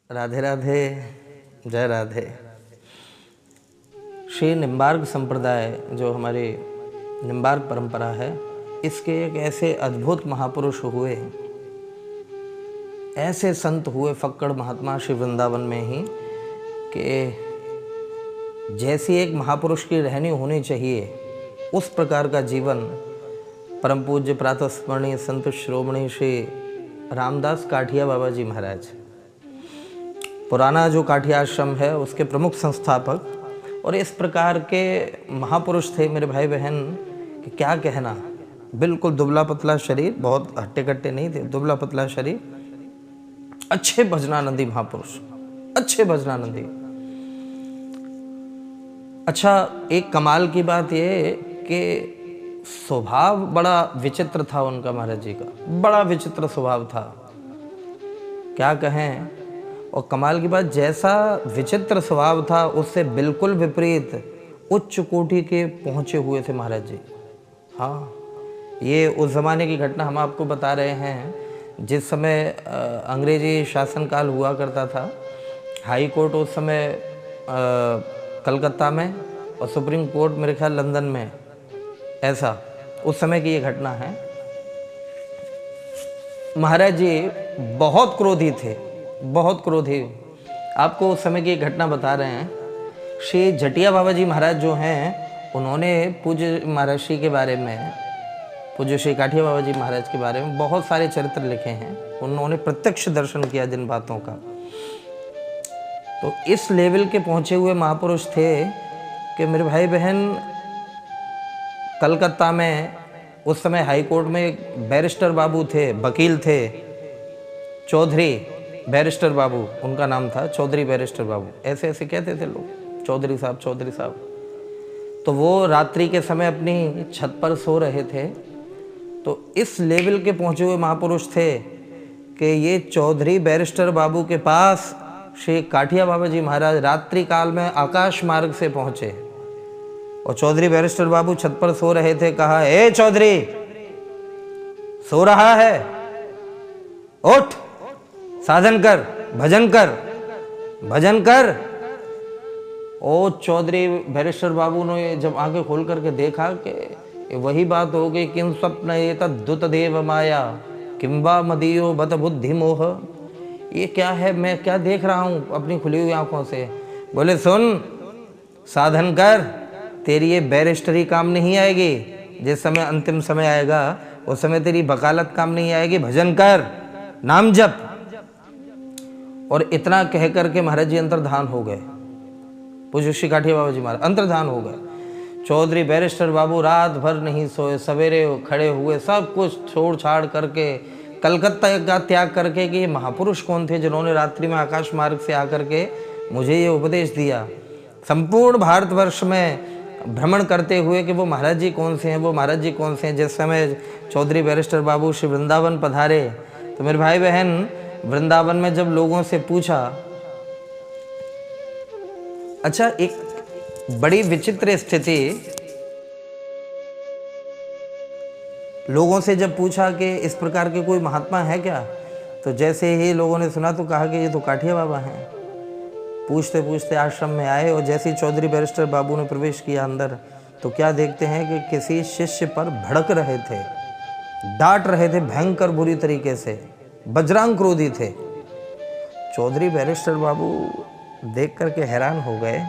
राधे राधे, जय राधे। श्री निम्बार्क संप्रदाय जो हमारी निम्बार्क परंपरा है, इसके एक ऐसे अद्भुत महापुरुष हुए, ऐसे संत हुए फक्कड़ महात्मा श्री वृंदावन में ही, कि जैसी एक महापुरुष की रहनी होनी चाहिए उस प्रकार का जीवन परम पूज्य प्रातस्मरणीय संत श्रोमणी श्री रामदास काठिया बाबा जी महाराज, पुराना जो काठिया आश्रम है उसके प्रमुख संस्थापक, और इस प्रकार के महापुरुष थे मेरे भाई बहन कि क्या कहना। बिल्कुल दुबला पतला शरीर, बहुत हट्टे कट्टे नहीं थे, दुबला पतला शरीर, अच्छे भजनानंदी महापुरुष, अच्छे भजनानंदी। अच्छा, एक कमाल की बात ये कि स्वभाव बड़ा विचित्र था उनका, महाराज जी का बड़ा विचित्र स्वभाव था, क्या कहें। और कमाल की बात, जैसा विचित्र स्वभाव था उससे बिल्कुल विपरीत उच्च कोटि के पहुँचे हुए थे महाराज जी। हाँ, ये उस ज़माने की घटना हम आपको बता रहे हैं जिस समय अंग्रेजी शासनकाल हुआ करता था। हाई कोर्ट उस समय कलकत्ता में और सुप्रीम कोर्ट मेरे ख्याल लंदन में, ऐसा उस समय की ये घटना है। महाराज जी बहुत क्रोधी थे, बहुत क्रोधी। आपको उस समय की एक घटना बता रहे हैं। श्री जटिया बाबा जी महाराज जो हैं, उन्होंने पूज्य महर्षि के बारे में, पूज्य श्री काठिया बाबा जी महाराज के बारे में बहुत सारे चरित्र लिखे हैं। उन्होंने प्रत्यक्ष दर्शन किया जिन बातों का। तो इस लेवल के पहुंचे हुए महापुरुष थे कि मेरे भाई बहन, कलकत्ता में उस समय हाई कोर्ट में एक बैरिस्टर बाबू थे, वकील थे, चौधरी बैरिस्टर बाबू उनका नाम था, चौधरी बैरिस्टर बाबू, ऐसे ऐसे कहते थे लोग, चौधरी साहब, चौधरी साहब। तो वो रात्रि के समय अपनी छत पर सो रहे थे। तो इस लेवल के पहुंचे हुए महापुरुष थे कि ये चौधरी बैरिस्टर बाबू के पास श्री काठिया बाबा जी महाराज रात्रि काल में आकाश मार्ग से पहुंचे। और चौधरी बैरिस्टर बाबू छत पर सो रहे थे। कहा, ए चौधरी, सो रहा है, उठ, साधन कर, भजन कर, भजन कर। ओ चौधरी बैरिस्टर बाबू ने जब आंखें खोल करके देखा कि वही बात हो गई, किम स्वप्न एतद्दुत देव माया किंबा मदीयो बत बुद्धि मोह। ये क्या है, मैं क्या देख रहा हूँ अपनी खुली हुई आंखों से। बोले, सुन, साधन कर, तेरी ये बैरिस्टरी काम नहीं आएगी। जिस समय अंतिम समय आएगा उस समय तेरी वकालत काम नहीं आएगी, भजन कर, नाम जप। और इतना कह करके महाराज जी अंतर्धान हो गए। पूज्य श्री काठिया बाबा जी महाराज अंतर्धान हो गए। चौधरी बैरिस्टर बाबू रात भर नहीं सोए, सवेरे खड़े हुए, सब कुछ छोड़ छाड़ करके कलकत्ता का त्याग करके कि ये महापुरुष कौन थे जिन्होंने रात्रि में आकाश मार्ग से आकर के मुझे ये उपदेश दिया। संपूर्ण भारतवर्ष में भ्रमण करते हुए कि वो महाराज जी कौन से हैं, वो महाराज जी कौन से हैं। जिस समय चौधरी बैरिस्टर बाबू श्री वृंदावन पधारे तो मेरे भाई बहन, वृंदावन में जब लोगों से पूछा, अच्छा, एक बड़ी विचित्र स्थिति, लोगों से जब पूछा कि इस प्रकार के कोई महात्मा है क्या, तो जैसे ही लोगों ने सुना तो कहा कि ये तो काठिया बाबा हैं। पूछते पूछते आश्रम में आए और जैसे ही चौधरी बैरिस्टर बाबू ने प्रवेश किया अंदर, तो क्या देखते हैं कि किसी शिष्य पर भड़क रहे थे, डांट रहे थे भयंकर बुरी तरीके से, बजरंग क्रोधी थे। चौधरी बैरिस्टर बाबू देख करके हैरान हो गए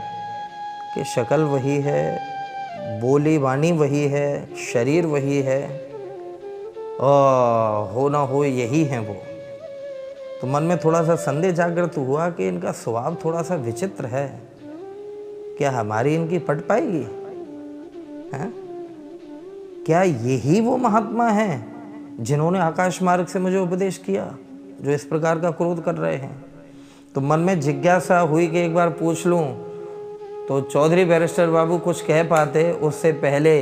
कि शक्ल वही है, बोली वाणी वही है, शरीर वही है, हो ना हो यही हैं वो। तो मन में थोड़ा सा संदेह जागृत हुआ कि इनका स्वभाव थोड़ा सा विचित्र है, क्या हमारी इनकी पट पाएगी? हैं? क्या यही वो महात्मा हैं जिन्होंने आकाश मार्ग से मुझे उपदेश किया, जो इस प्रकार का क्रोध कर रहे हैं? तो मन में जिज्ञासा हुई कि एक बार पूछ लूं। तो चौधरी बैरिस्टर बाबू कुछ कह पाते उससे पहले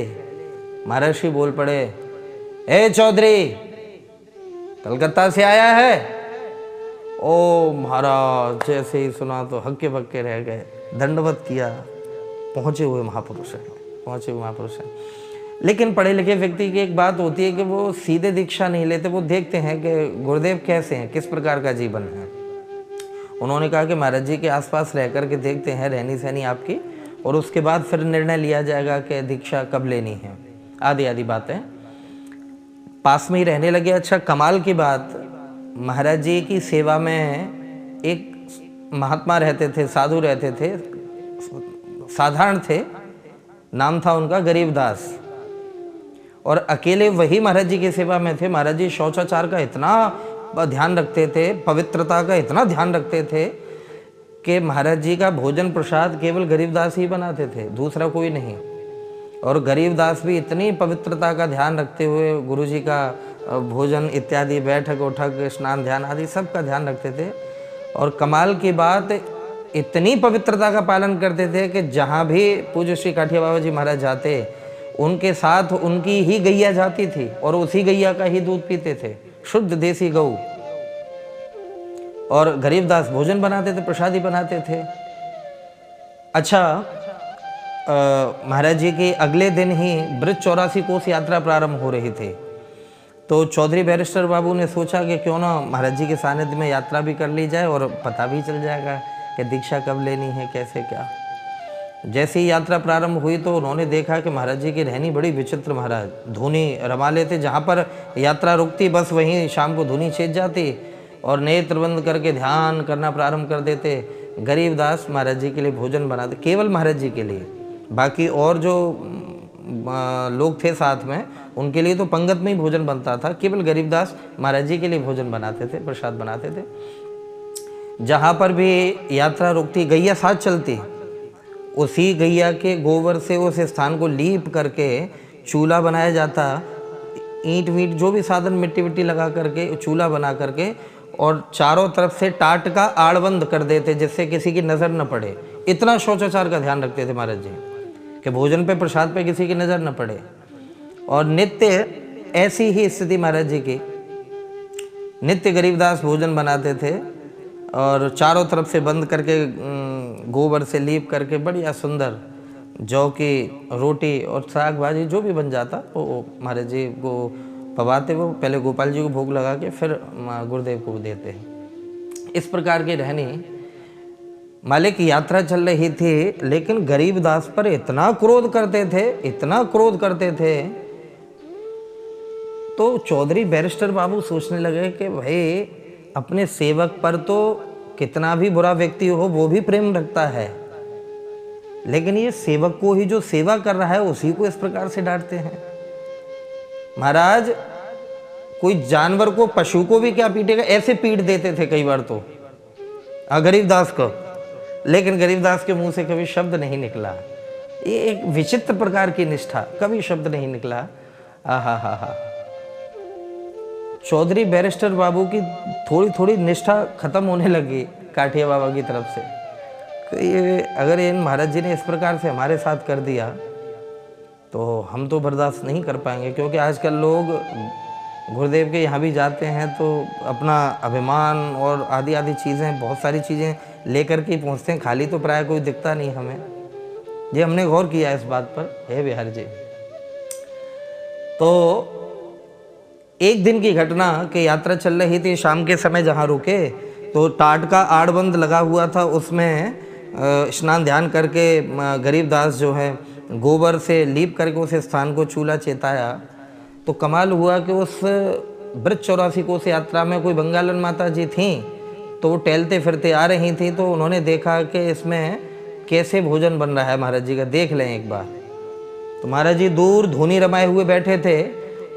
महर्षि बोल पड़े, ए चौधरी, कलकत्ता से आया है? ओ महाराज, जैसे ही सुना तो हक्के बक्के रह गए, दंडवत किया। पहुंचे हुए महापुरुष हैं, पहुंचे हुए महापुरुष हैं। लेकिन पढ़े लिखे व्यक्ति की एक बात होती है कि वो सीधे दीक्षा नहीं लेते, वो देखते हैं कि गुरुदेव कैसे हैं, किस प्रकार का जीवन है। उन्होंने कहा कि महाराज जी के आसपास रह कर के देखते हैं रहनी सहनी आपकी, और उसके बाद फिर निर्णय लिया जाएगा कि दीक्षा कब लेनी है, आदि आदि बातें। पास में ही रहने लगे। अच्छा, कमाल की बात, महाराज जी की सेवा में एक महात्मा रहते थे, साधु रहते थे, साधारण थे, नाम था उनका गरीबदास, और अकेले वही महाराज जी की सेवा में थे। महाराज जी शौचाचार का इतना ध्यान रखते थे, पवित्रता का इतना ध्यान रखते थे कि महाराज जी का भोजन प्रसाद केवल गरीबदास ही बनाते थे, दूसरा कोई नहीं। और गरीबदास भी इतनी पवित्रता का ध्यान रखते हुए गुरु जी का भोजन इत्यादि, बैठक उठक, स्नान ध्यान आदि सब का ध्यान रखते थे। और कमाल की बात, इतनी पवित्रता का पालन करते थे कि जहाँ भी पूज्य श्री काठिया बाबा जी महाराज जाते, उनके साथ उनकी ही गैया जाती थी और उसी गैया का ही दूध पीते थे, शुद्ध देसी गऊ। और गरीबदास भोजन बनाते थे, प्रसादी बनाते थे। अच्छा, महाराज जी की अगले दिन ही ब्रज 84 कोस यात्रा प्रारंभ हो रही थी। तो चौधरी बैरिस्टर बाबू ने सोचा कि क्यों ना महाराज जी के सानिध्य में यात्रा भी कर ली जाए और पता भी चल जाएगा कि दीक्षा कब लेनी है, कैसे क्या। जैसे ही यात्रा प्रारंभ हुई तो उन्होंने देखा कि महाराज जी की रहनी बड़ी विचित्र। महाराज धुनी रमा लेते, जहाँ पर यात्रा रुकती बस वहीं शाम को धुनी छेद जाती और नेत्र बंद करके ध्यान करना प्रारंभ कर देते। गरीबदास महाराज जी के लिए भोजन बनाते, केवल महाराज जी के लिए। बाकी और जो लोग थे साथ में, उनके लिए तो पंगत में ही भोजन बनता था। केवल गरीबदास महाराज जी के लिए भोजन बनाते थे, प्रसाद बनाते थे। जहाँ पर भी यात्रा रुकती, गैया साथ चलती, उसी गैया के गोबर से उस स्थान को लीप करके चूल्हा बनाया जाता। ईंट वीट जो भी साधन, मिट्टी विट्टी लगा करके चूल्हा बना करके, और चारों तरफ से टाट का आड़बंद कर देते जिससे किसी की नज़र न पड़े। इतना शौचाचार का ध्यान रखते थे महाराज जी कि भोजन पे, प्रसाद पे किसी की नज़र न पड़े। और नित्य ऐसी ही स्थिति महाराज जी की, नित्य गरीबदास भोजन बनाते थे और चारों तरफ से बंद करके गोबर से लीप करके बढ़िया सुंदर जौ की रोटी और साग भाजी जो भी बन जाता वो महाराज जी को पवाते। वो पहले गोपाल जी को भोग लगा के फिर गुरुदेव को देते हैं। इस प्रकार की रहनी। मालिक यात्रा चल रही थी, लेकिन गरीबदास पर इतना क्रोध करते थे, इतना क्रोध करते थे। तो चौधरी बैरिस्टर बाबू सोचने लगे कि भाई अपने सेवक पर तो कितना भी बुरा व्यक्ति हो वो भी प्रेम रखता है, लेकिन ये सेवक को ही जो सेवा कर रहा है उसी को इस प्रकार से डांटते हैं। महाराज कोई जानवर को, पशु को भी क्या पीटेगा, ऐसे पीट देते थे कई बार तो गरीबदास को, लेकिन गरीबदास के मुंह से कभी शब्द नहीं निकला। ये एक विचित्र प्रकार की निष्ठा, कभी शब्द नहीं निकला। आहा हा हा। चौधरी बैरिस्टर बाबू की थोड़ी थोड़ी निष्ठा खत्म होने लगी काठिया बाबा की तरफ से। ये अगर इन महाराज जी ने इस प्रकार से हमारे साथ कर दिया तो हम तो बर्दाश्त नहीं कर पाएंगे, क्योंकि आजकल लोग गुरुदेव के यहाँ भी जाते हैं तो अपना अभिमान और आदि आदि चीज़ें, बहुत सारी चीज़ें लेकर के पहुँचते हैं, खाली तो प्राय कोई दिखता नहीं हमें। ये हमने गौर किया इस बात पर, हे बिहार जी। तो एक दिन की घटना कि यात्रा चल रही थी, शाम के समय जहाँ रुके तो टाट का आड़बंद लगा हुआ था, उसमें स्नान ध्यान करके गरीबदास जो है गोबर से लीप करके उस स्थान को चूल्हा चेताया। तो कमाल हुआ कि उस ब्रज 84 कोस यात्रा में कोई बंगालन माता जी थीं, तो वो टहलते फिरते आ रही थी, तो उन्होंने देखा कि इसमें कैसे भोजन बन रहा है महाराज जी का, देख लें एक बार। तो महाराज जी दूर धुनी रमाए हुए बैठे थे,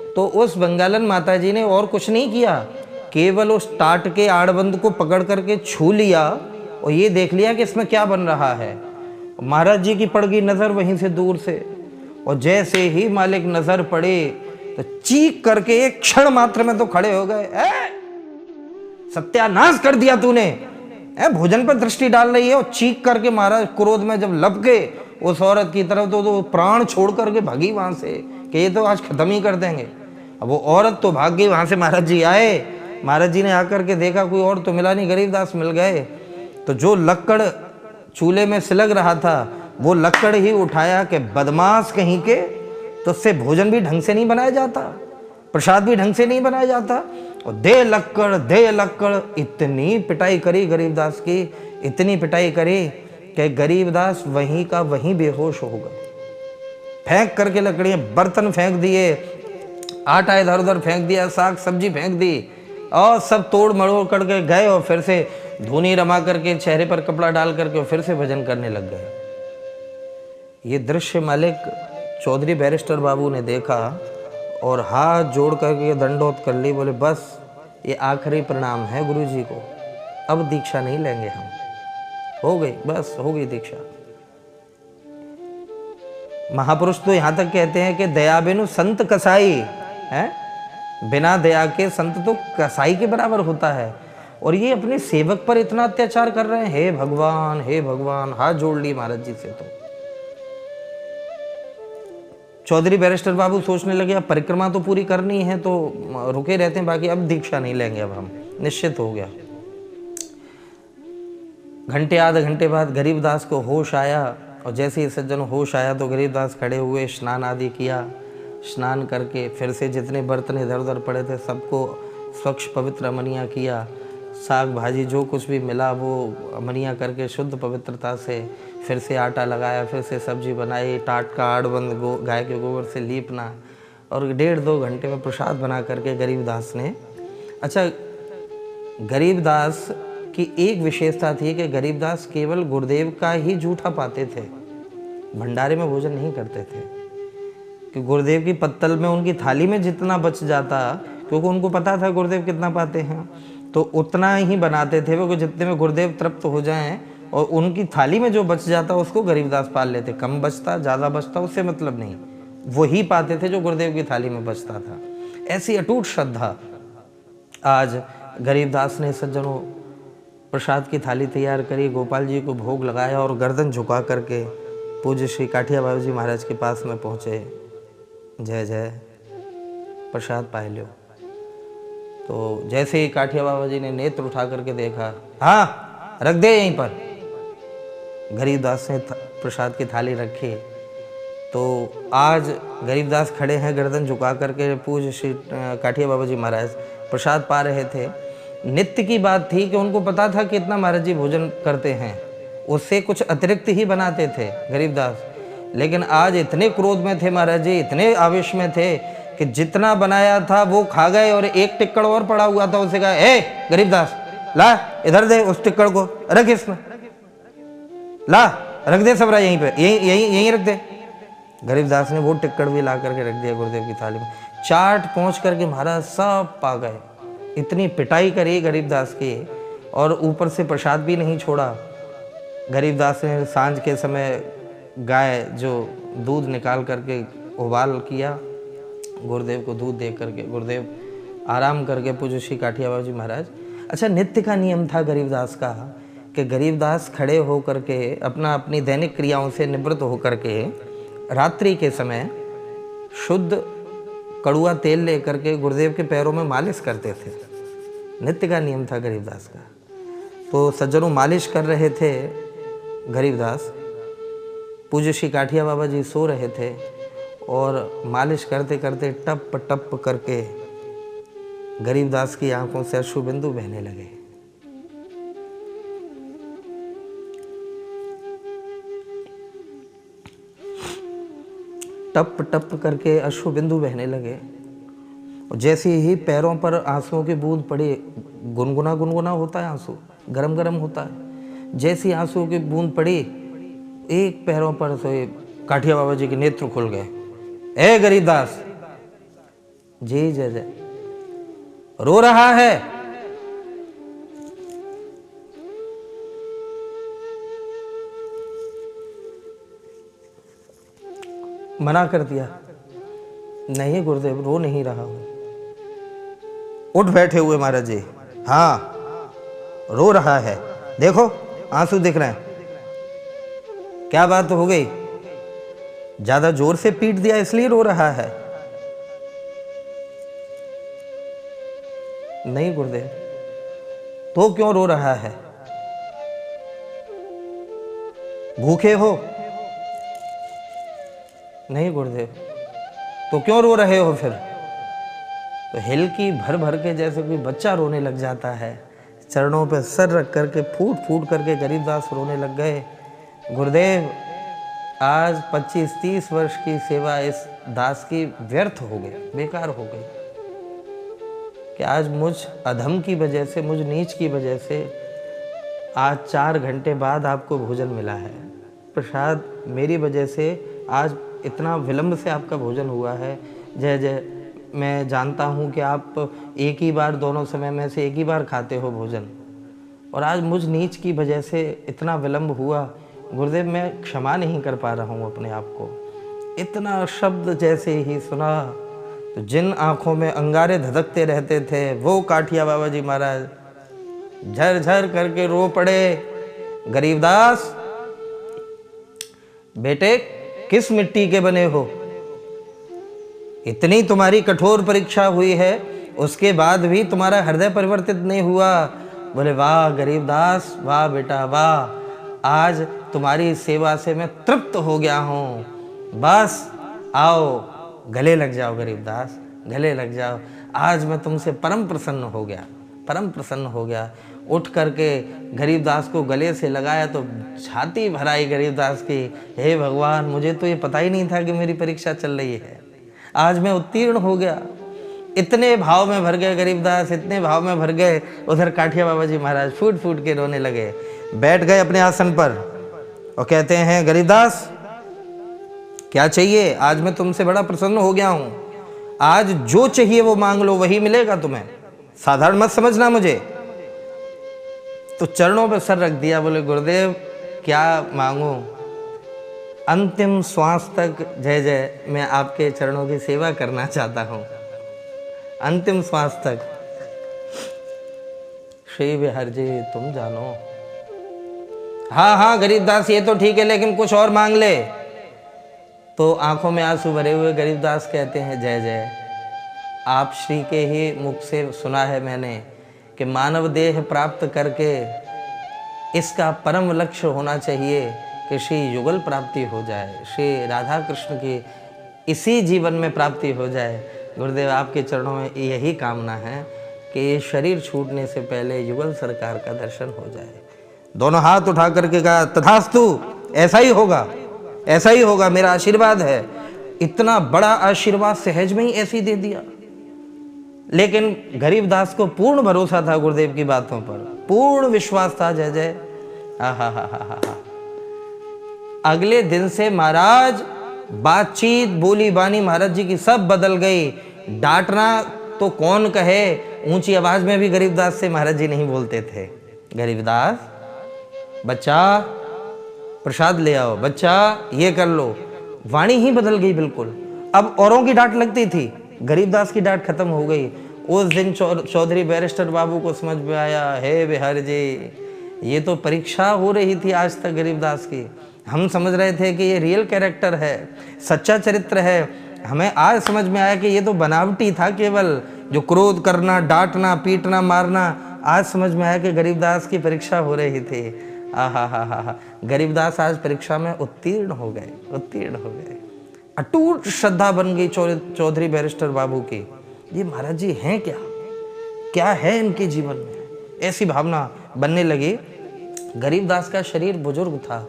तो उस बंगालन माता जी ने और कुछ नहीं किया, केवल उस टाट के आड़बंद को पकड़ करके छू लिया और ये देख लिया कि इसमें क्या बन रहा है। महाराज जी की पड़ गई नज़र वहीं से दूर से, और जैसे ही मालिक नज़र पड़े तो चीख करके एक क्षण मात्र में तो खड़े हो गए। सत्यानाश कर दिया तूने, भोजन पर दृष्टि डाल रही है। और चीख करके महाराज क्रोध में जब लपके उस औरत की तरफ तो प्राण छोड़ करके भागी वहां से कि ये तो आज खत्म ही कर देंगे। अब वो औरत तो भाग गई वहां से। महाराज जी आए, महाराज जी ने आकर के देखा कोई और तो मिला नहीं, गरीबदास मिल गए। तो जो लक्कड़ चूल्हे में सिलग रहा था वो लक्कड़ ही उठाया कि बदमाश कहीं के, तो उससे भोजन भी ढंग से नहीं बनाया जाता, प्रसाद भी ढंग से नहीं बनाया जाता। और दे लक्कड़, इतनी पिटाई करी गरीबदास की, इतनी पिटाई करी कि गरीबदास वहीं का वहीं बेहोश हो गए। फेंक करके लकड़ियां, बर्तन फेंक दिए, आटा इधर उधर फेंक दिया, साग सब्जी फेंक दी, और सब तोड़ मड़ोड़ करके गए और फिर से धुनी रमा करके चेहरे पर कपड़ा डाल करके फिर से भजन करने लग गए। ये दृश्य मालिक चौधरी बैरिस्टर बाबू ने देखा और हाथ जोड़ करके दंडोत कर ली, बोले बस ये आखिरी प्रणाम है गुरुजी को, अब दीक्षा नहीं लेंगे हम, हो गई, बस हो गई दीक्षा। महापुरुष तो यहां तक कहते हैं कि दया बिनु संत कसाई है, बिना दया के संत तो कसाई के बराबर होता है। और ये अपने सेवक पर इतना अत्याचार कर रहे हैं, हे भगवान हे भगवान, हाथ जोड़ ली महाराज जी से। तो चौधरी बैरिस्टर बाबू सोचने लगे अब परिक्रमा तो पूरी करनी है, तो रुके रहते हैं, बाकी अब दीक्षा नहीं लेंगे, अब हम निश्चित हो गया। घंटे आधे घंटे बाद गरीबदास को होश आया, और जैसे ही सज्जन होश आया तो गरीबदास खड़े हुए, स्नान आदि किया, स्नान करके फिर से जितने बर्तन इधर उधर पड़े थे सबको स्वच्छ पवित्र अमनिया किया, साग भाजी जो कुछ भी मिला वो अमनिया करके शुद्ध पवित्रता से फिर से आटा लगाया, फिर से सब्जी बनाई, टाट का आड़बंद गाय के गोबर से लीपना, और 1.5-2 घंटे में प्रसाद बना करके गरीबदास ने। अच्छा, गरीबदास की एक विशेषता थी कि गरीबदास केवल गुरुदेव का ही जूठा पाते थे, भंडारे में भोजन नहीं करते थे, कि गुरुदेव की पत्तल में उनकी थाली में जितना बच जाता, क्योंकि उनको पता था गुरुदेव कितना पाते हैं, तो उतना ही बनाते थे वो, जितने में गुरुदेव तृप्त हो जाएं, और उनकी थाली में जो बच जाता उसको गरीबदास पाल लेते, कम बचता ज़्यादा बचता उससे मतलब नहीं, वही पाते थे जो गुरुदेव की थाली में बचता था। ऐसी अटूट श्रद्धा। आज गरीबदास ने सज्जनों प्रसाद की थाली तैयार करी, गोपाल जी को भोग लगाया, और गर्दन झुका करके पूज्य श्री काठिया बाबू जी महाराज के पास में पहुँचे। जय जय, प्रसाद पाए लो। तो जैसे ही काठिया बाबा जी ने नेत्र उठा करके देखा, हाँ रख दे यहीं पर, गरीबदास ने प्रसाद की थाली रखी। तो आज गरीबदास खड़े हैं गर्दन झुका करके, पूज्य श्री काठिया बाबा जी महाराज प्रसाद पा रहे थे। नित्य की बात थी कि उनको पता था कि इतना महाराज जी भोजन करते हैं, उससे कुछ अतिरिक्त ही बनाते थे गरीबदास, लेकिन आज इतने क्रोध में थे महाराज जी, इतने आवेश में थे कि जितना बनाया था वो खा गए, और एक टिक्कड़ और पड़ा हुआ था, उसे कहा ए गरीबदास ला इधर दे उस टिक्कड़ को, रख इसमें, ला रख दे सबरा यहीं पे, यहीं रख दे। गरीबदास ने वो टिक्कड़ भी ला करके रख दिया गुरुदेव की थाली में। चाट पहुंच करके महाराज सब पा गए। इतनी पिटाई करी गरीबदास की, और ऊपर से प्रसाद भी नहीं छोड़ा। गरीबदास ने सांझ के समय गाय जो दूध निकाल करके उबाल किया, गुरुदेव को दूध दे करके गुरुदेव आराम करके पूज्य श्री काठिया बाबू जी महाराज। अच्छा, नित्य का नियम था गरीबदास का कि गरीबदास खड़े हो करके अपनी दैनिक क्रियाओं से निवृत्त हो करके रात्रि के समय शुद्ध कड़ुआ तेल ले करके गुरुदेव के पैरों में मालिश करते थे। नित्य का नियम था गरीबदास का। तो सज्जनों मालिश कर रहे थे गरीबदास, पूज्य श्री काठिया बाबा जी सो रहे थे, और मालिश करते करते टप टप करके गरीबदास की आंखों से अश्रु बिंदु बहने लगे। टप टप करके अश्रु बिंदु बहने लगे, और जैसे ही पैरों पर आंसुओं की बूंद पड़ी, गुनगुना गुनगुना होता है आंसू, गरम गरम होता है, जैसी आंसुओं की बूंद पड़ी एक पैरों पर से काठिया बाबा जी के नेत्र खुल गए। ए गरीबदास जी, जय जय, रो रहा है? मना कर दिया, नहीं गुरुदेव रो नहीं रहा हूं। उठ बैठे हुए महाराज जी, हाँ रो रहा है, देखो आंसू दिख रहे हैं। क्या बात हो गई? ज्यादा जोर से पीट दिया इसलिए रो रहा है? नहीं गुरुदेव। तो क्यों रो रहा है? भूखे हो? नहीं गुरुदेव। तो क्यों रो रहे हो फिर? तो हिलकी भर भर के जैसे कोई बच्चा रोने लग जाता है। चरणों पे सर रख करके फूट फूट करके गरीबदास रोने लग गए। गुरुदेव, आज 25-30 वर्ष की सेवा इस दास की व्यर्थ हो गई, बेकार हो गई कि आज मुझ अधम की वजह से, मुझ नीच की वजह से आज 4 घंटे बाद आपको भोजन मिला है। प्रसाद मेरी वजह से आज इतना विलंब से आपका भोजन हुआ है। जय जय। मैं जानता हूँ कि आप एक ही बार दोनों समय में से एक ही बार खाते हो भोजन, और आज मुझ नीच की वजह से इतना विलंब हुआ। गुरुदेव, मैं क्षमा नहीं कर पा रहा हूँ अपने आप को। इतना शब्द जैसे ही सुना तो जिन आँखों में अंगारे धधकते रहते थे वो काठिया बाबा जी महाराज झर-झर करके रो पड़े। गरीबदास बेटे, किस मिट्टी के बने हो? इतनी तुम्हारी कठोर परीक्षा हुई है, उसके बाद भी तुम्हारा हृदय परिवर्तित नहीं हुआ। बोले वाह गरीबदास, वाह बेटा वाह, आज तुम्हारी सेवा से मैं तृप्त हो गया हूँ। बस आओ, गले लग जाओ गरीबदास, गले लग जाओ। आज मैं तुमसे परम प्रसन्न हो गया, परम प्रसन्न हो गया। उठ करके गरीबदास को गले से लगाया तो छाती भराई गरीबदास की। हे भगवान, मुझे तो ये पता ही नहीं था कि मेरी परीक्षा चल रही है, आज मैं उत्तीर्ण हो गया। इतने भाव में भर गए गरीबदास, इतने भाव में भर गए। उधर काठिया बाबा जी महाराज फूट फूट के रोने लगे। बैठ गए अपने आसन पर और कहते हैं, गरीबदास क्या चाहिए? आज मैं तुमसे बड़ा प्रसन्न हो गया हूं। आज जो चाहिए वो मांग लो, वही मिलेगा तुम्हें, साधारण मत समझना मुझे। तो चरणों पर सर रख दिया। बोले गुरुदेव, क्या मांगू? अंतिम श्वास तक जय जय मैं आपके चरणों की सेवा करना चाहता हूँ, अंतिम श्वास तक। श्री बिहार जी तुम जानो। हाँ हाँ गरीबदास, ये तो ठीक है, लेकिन कुछ और मांग ले। तो आंखों में आंसू भरे हुए गरीबदास कहते हैं, जय जय, आप श्री के ही मुख से सुना है मैंने कि मानव देह प्राप्त करके इसका परम लक्ष्य होना चाहिए कि श्री युगल प्राप्ति हो जाए, श्री राधा कृष्ण की इसी जीवन में प्राप्ति हो जाए। गुरुदेव, आपके चरणों में यही कामना है कि ये शरीर छूटने से पहले युगल सरकार का दर्शन हो जाए। दोनों हाथ उठा करके कहा, तथास्तु, ऐसा ही होगा, ऐसा ही होगा, मेरा आशीर्वाद है। इतना बड़ा आशीर्वाद सहज में ही ऐसे ही दे दिया। लेकिन गरीबदास को पूर्ण भरोसा था गुरुदेव की बातों पर, पूर्ण विश्वास था। जय जय। हा। अगले दिन से महाराज बातचीत, बोली बानी महाराज जी की सब बदल गई। डांटना तो कौन कहे, ऊंची आवाज में भी गरीबदास से महाराज जी नहीं बोलते थे। गरीबदास, बच्चा प्रसाद ले आओ, बच्चा ये कर लो। वाणी ही बदल गई बिल्कुल। अब औरों की डांट लगती थी, गरीबदास की डांट खत्म हो गई। उस दिन चौधरी बैरिस्टर बाबू को समझ में आया, हे बिहार जी, ये तो परीक्षा हो रही थी आज तक गरीबदास की। हम समझ रहे थे कि ये रियल कैरेक्टर है, सच्चा चरित्र है। हमें आज समझ में आया कि ये तो बनावटी था केवल, जो क्रोध करना, डांटना, पीटना, मारना। आज समझ में आया कि गरीबदास की परीक्षा हो रही थी। हा। गरीबदास आज परीक्षा में उत्तीर्ण हो गए, उत्तीर्ण हो गए। अटूट श्रद्धा बन गई चौधरी बैरिस्टर बाबू की। ये महाराज जी हैं क्या, क्या है इनके जीवन में, ऐसी भावना बनने लगी। गरीबदास का शरीर बुजुर्ग था।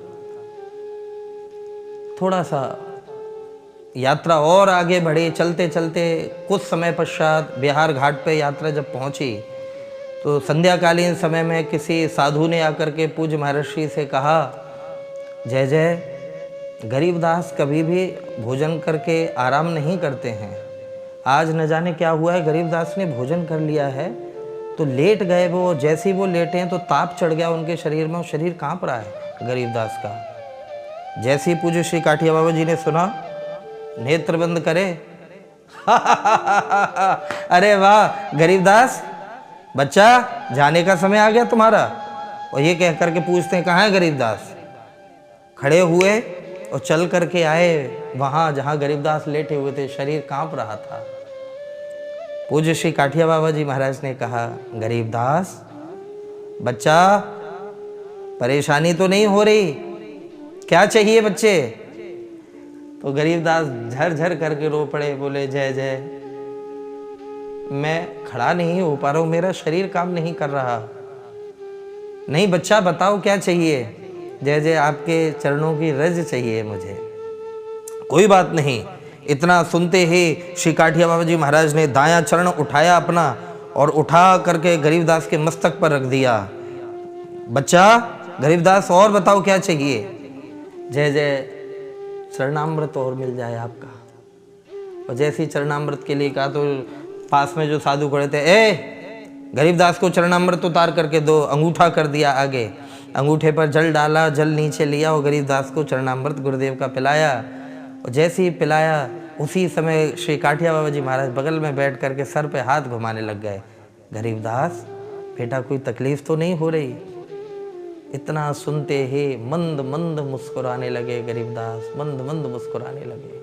थोड़ा सा यात्रा और आगे बढ़ी, चलते चलते कुछ समय पश्चात बिहार घाट पे यात्रा जब पहुंची तो संध्याकालीन समय में किसी साधु ने आकर के पूज्य महर्षि से कहा, जय जय, गरीबदास कभी भी भोजन करके आराम नहीं करते हैं। आज न जाने क्या हुआ है, गरीबदास ने भोजन कर लिया है तो लेट गए वो। जैसे ही वो लेटे हैं तो ताप चढ़ गया उनके शरीर में, शरीर कांप रहा है गरीबदास का। जैसे ही पूज्य श्री काठिया बाबा जी ने सुना, नेत्र बंद करे। अरे वाह गरीबदास, बच्चा जाने का समय आ गया तुम्हारा। और ये कह करके पूछते हैं, कहाँ है गरीबदास? खड़े हुए और चल करके आए वहां जहां गरीबदास लेटे हुए थे, शरीर कांप रहा था। पूज्य श्री काठिया बाबा जी महाराज ने कहा, गरीबदास बच्चा, परेशानी तो नहीं हो रही, क्या चाहिए बच्चे? तो गरीबदास झर झर करके रो पड़े। बोले, जय जय, मैं खड़ा नहीं हो पा रहा हूँ, मेरा शरीर काम नहीं कर रहा। नहीं बच्चा, बताओ क्या चाहिए? जय जय आपके चरणों की रज चाहिए मुझे। कोई बात नहीं। इतना सुनते ही श्री काठिया बाबा जी महाराज ने दायां चरण उठाया अपना और उठा करके गरीबदास के मस्तक पर रख दिया। बच्चा गरीबदास, और बताओ क्या चाहिए? जय जय चरणामृत और मिल जाए आपका। और जैसे ही चरणामृत के लिए कहा तो पास में जो साधु खड़े थे, ए गरीबदास को चरणामृत उतार करके दो। अंगूठा कर दिया आगे, अंगूठे पर जल डाला, जल नीचे लिया और गरीबदास को चरणामृत गुरुदेव का पिलाया। और जैसे ही पिलाया उसी समय श्री काठिया बाबा जी महाराज बगल में बैठ करके सर पे हाथ घुमाने लग गए। गरीबदास बेटा, कोई तकलीफ तो नहीं हो रही? इतना सुनते ही मंद मंद मुस्कुराने लगे गरीबदास, मंद मंद मुस्कुराने लगे।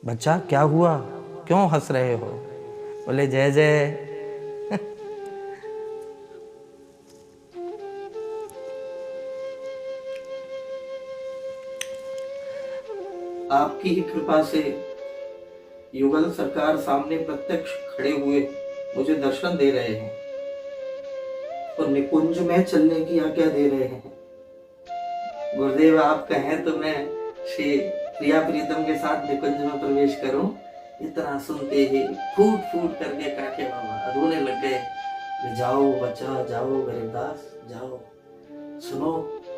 बच्चा क्या हुआ, क्यों हंस रहे हो? बोले जय जय आपकी ही कृपा से युगल सरकार सामने प्रत्यक्ष खड़े हुए मुझे दर्शन दे रहे हैं और निकुंज में चलने की आज्ञा दे रहे हैं। गुरुदेव आप कहें तो मैं श्री प्रिया प्रीतम के साथ निकुंज में प्रवेश करूं। इतना सुनते ही फूट फूट करके काठिया बाबा रोने लग गए। जाओ बच्चा, जाओ गरीबदास, जाओ। सुनो,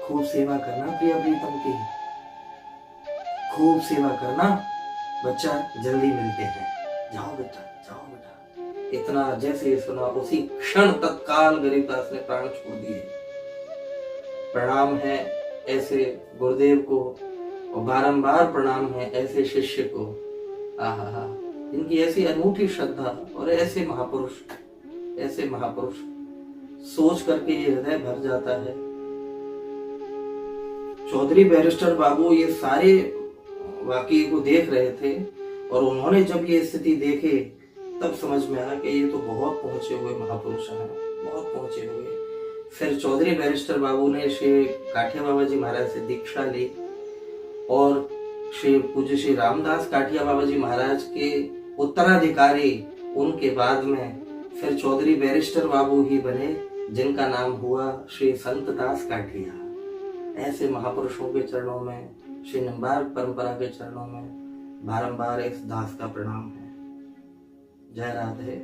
खूब सेवा करना प्रिया प्रीतम की, खूब सेवा करना बच्चा, जल्दी मिलते हैं। जाओ बेटा, जाओ बेटा। इतना जैसे ही सुना उसी क्षण तत्काल गरीबदास ने प्राण छोड़ दिए। प्रणाम है ऐसे गुरुदेव को और बारंबार प्रणाम है ऐसे शिष्य को। आहा, इनकी ऐसी अनूठी श्रद्धा और ऐसे महापुरुष सोच करके ये हृदय भर जाता है। चौधरी बैरिस्टर बाबू ये सारे वाकये को देख रहे थे और उन्होंने जब ये स्थिति देखे तब समझ में आया कि ये तो बहुत पहुंचे हुए महापुरुष हैं, बहुत पहुंचे हुए। फिर चौधरी बैरिस्टर बाबू ने श्री काठिया बाबा जी महाराज से दीक्षा ली और श्री पूज्य श्री रामदास काठिया बाबा जी महाराज के उत्तराधिकारी उनके बाद में फिर चौधरी बैरिस्टर बाबू ही बने, जिनका नाम हुआ श्री संत दास काठिया। ऐसे महापुरुषों के चरणों में, श्री निम्बार्क परंपरा के चरणों में बारंबार इस दास का प्रणाम है। जय राधे।